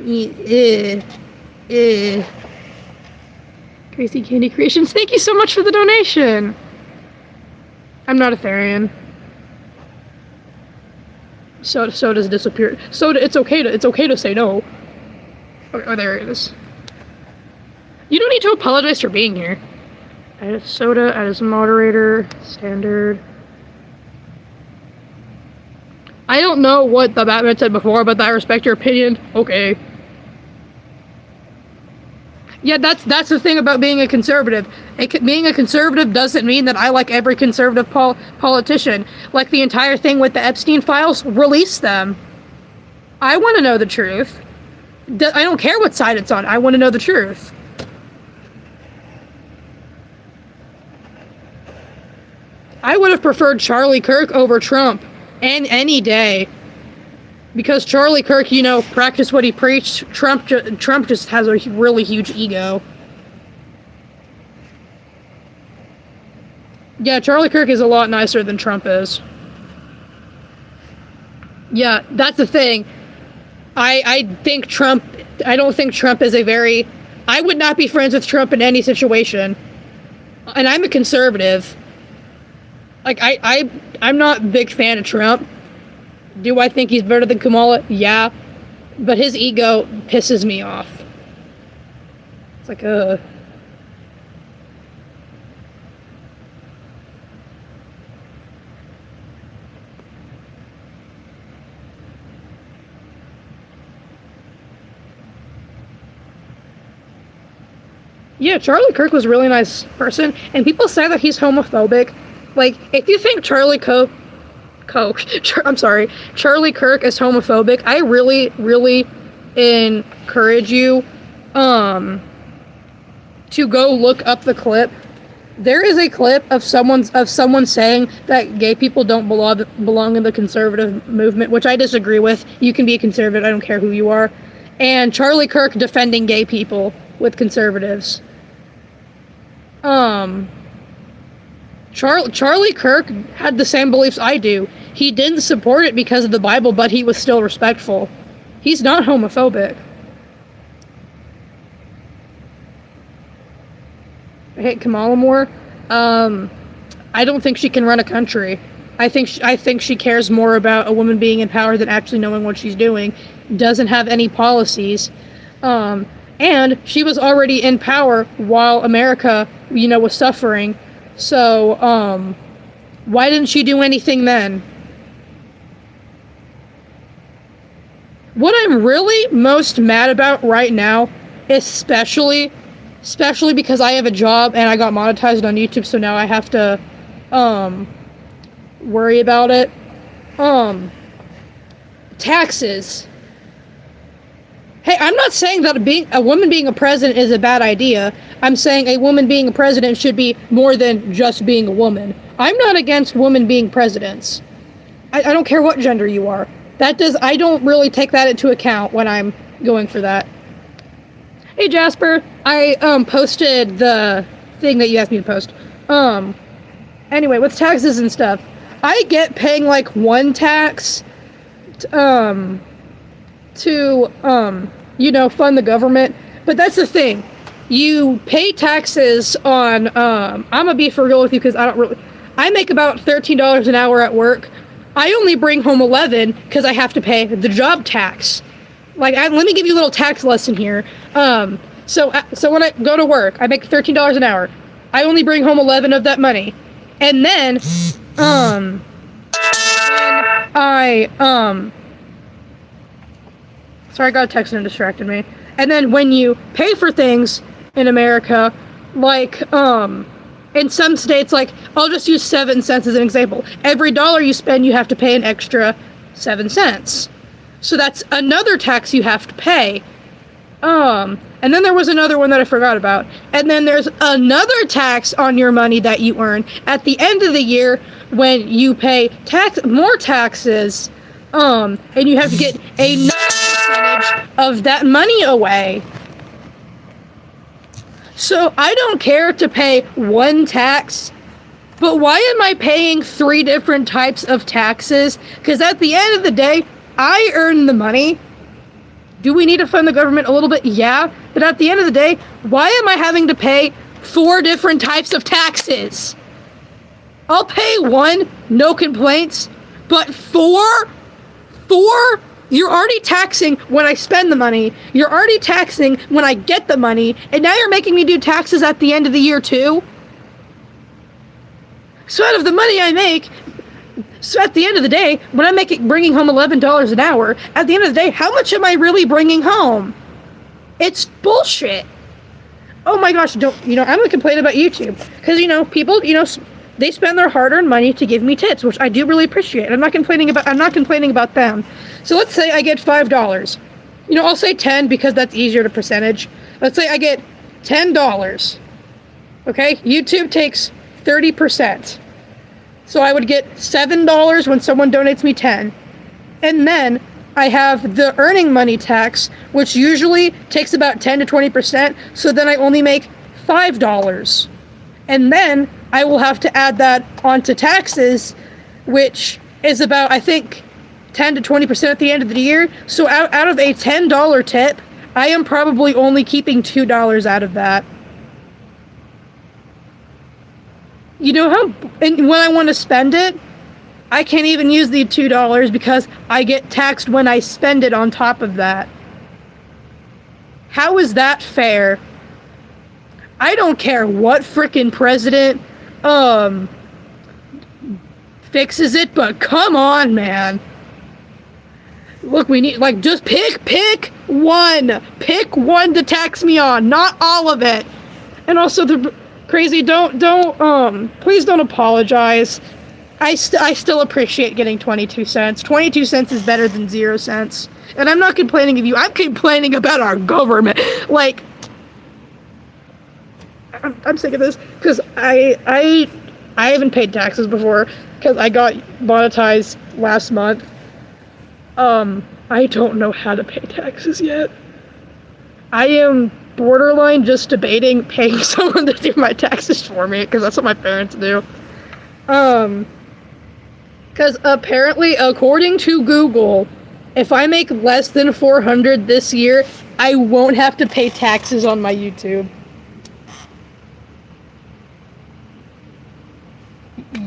Candy Creations, thank you so much for the donation. I'm not a Therian. Soda's disappeared. Soda, it's okay to say no. Oh, there it is. You don't need to apologize for being here. Add Soda as moderator. Standard. I don't know what the Batman said before, but I respect your opinion. Okay. Yeah, that's the thing about being a conservative. Being a conservative doesn't mean that I like every conservative politician. Like the entire thing with the Epstein files, release them. I want to know the truth. I don't care what side it's on. I want to know the truth. I would have preferred Charlie Kirk over Trump, and any day. Because Charlie Kirk, you know, practiced what he preached. Trump just has a really huge ego. Yeah, Charlie Kirk is a lot nicer than Trump is. Yeah, that's the thing. I don't think Trump is a very... I would not be friends with Trump in any situation. and I'm a conservative. Like, I'm not a big fan of Trump. Do I think he's better than Kamala? Yeah. But his ego pisses me off. It's like, Yeah, Charlie Kirk was a really nice person, and people say that he's homophobic. Like, if you think Charlie Kirk is homophobic, I really, really encourage you, to go look up the clip. There is a clip of someone saying that gay people don't belong in the conservative movement, which I disagree with. You can be a conservative, I don't care who you are. And Charlie Kirk defending gay people with conservatives. Charlie Kirk had the same beliefs I do. He didn't support it because of the Bible, but he was still respectful. He's not homophobic. I hate Kamala more. I don't think she can run a country. I think she cares more about a woman being in power than actually knowing what she's doing. Doesn't have any policies. And she was already in power while America, was suffering. So, why didn't she do anything then? What I'm really most mad about right now, especially because I have a job and I got monetized on YouTube, so now I have to, worry about it. Taxes. Hey, I'm not saying that a woman being a president is a bad idea. I'm saying a woman being a president should be more than just being a woman. I'm not against women being presidents. I don't care what gender you are. I don't really take that into account when I'm going for that. Hey Jasper, I posted the thing that you asked me to post. Anyway, with taxes and stuff, I get paying like one tax to fund the government. But that's the thing. You pay taxes on, I'm gonna be for real with you because I make about $13 an hour at work. I only bring home 11 because I have to pay the job tax. Let me give you a little tax lesson here. So when I go to work, I make $13 an hour. I only bring home 11 of that money. And then, sorry, I got a text and it distracted me. And then when you pay for things in America, in some states, I'll just use 7 cents as an example. Every dollar you spend, you have to pay an extra 7 cents. So that's another tax you have to pay. And then there was another one that I forgot about. And then there's another tax on your money that you earn at the end of the year when you pay more taxes, and you have to get another percentage of that money away. So I don't care to pay one tax, but why am I paying 3 different types of taxes? Because at the end of the day, I earn the money. Do we need to fund the government a little bit? Yeah. But at the end of the day, why am I having to pay 4 different types of taxes? I'll pay 1, no complaints. But 4? You're already taxing when I spend the money. You're already taxing when I get the money. And now you're making me do taxes at the end of the year too? So out of the money I make, so at the end of the day, when I'm bringing home $11 an hour, at the end of the day, how much am I really bringing home? It's bullshit. Oh my gosh, I'm gonna complain about YouTube. Because, people, they spend their hard-earned money to give me tits, which I do really appreciate. I'm not complaining about them. So let's say I get $5. I'll say 10 because that's easier to percentage. Let's say I get $10. Okay? YouTube takes 30%. So I would get $7 when someone donates me 10. And then I have the earning money tax, which usually takes about 10 to 20%. So then I only make $5. And then I will have to add that onto taxes, which is about, I think, 10 to 20% at the end of the year. So out of a $10 tip, I am probably only keeping $2 out of that. You know how, and when I want to spend it, I can't even use the $2 because I get taxed when I spend it on top of that. How is that fair? I don't care what frickin' president, fixes it, but come on, man. Look, we need, like, just pick one. Pick one to tax me on, not all of it. And also, the crazy, please don't apologize. I still appreciate getting 22 cents. 22 cents is better than 0 cents. And I'm not complaining of you. I'm complaining about our government. Like, I'm sick of this because I haven't paid taxes before because I got monetized last month. I don't know how to pay taxes yet. I am borderline just debating paying someone to do my taxes for me because that's what my parents do. Because apparently, according to Google, if I make less than 400 this year, I won't have to pay taxes on my YouTube.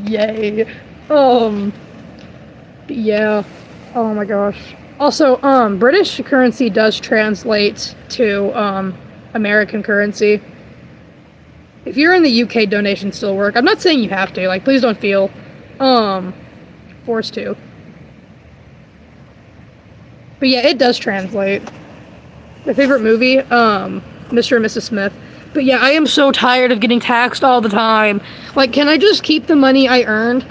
Yay. Yeah. Oh my gosh. Also, British currency does translate to, American currency. If you're in the UK, donations still work. I'm not saying you have to. Like, please don't feel, forced to. But yeah, it does translate. My favorite movie, Mr. and Mrs. Smith. But yeah, I am so tired of getting taxed all the time. Like, can I just keep the money I earned?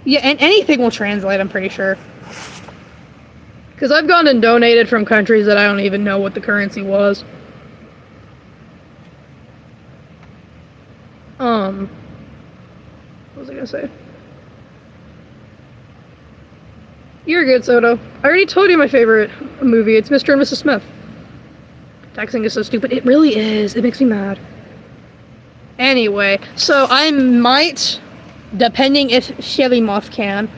Yeah, and anything will translate, I'm pretty sure. Because I've gone and donated from countries that I don't even know what the currency was. What was I gonna say? You're good, Soto. I already told you my favorite movie. It's Mr. and Mrs. Smith. Taxing is so stupid. It really is. It makes me mad. Anyway, so I might, depending if Shelly Moth can,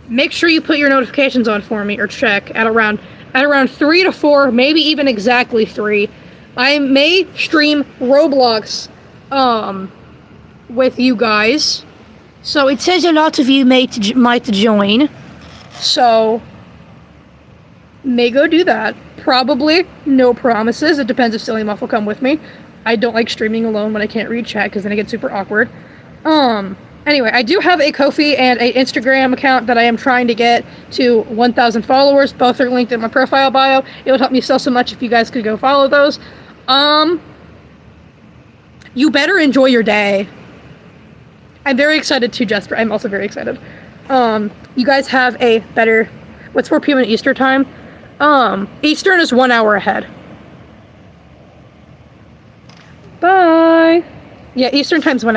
make sure you put your notifications on for me, or check at around 3 to 4, maybe even exactly 3. I may stream Roblox, with you guys. So it says a lot of you might join. So, may go do that. Probably, no promises. It depends if Silly Muff will come with me. I don't like streaming alone when I can't read chat because then it gets super awkward. Anyway, I do have a Ko-fi and an Instagram account that I am trying to get to 1,000 followers. Both are linked in my profile bio. It would help me so much if you guys could go follow those. You better enjoy your day. I'm very excited too, Jesper. I'm also very excited. You guys have a better... What's 4 p.m. in Eastern time? Eastern is 1 hour ahead. Bye! Yeah, Eastern time's 1 hour.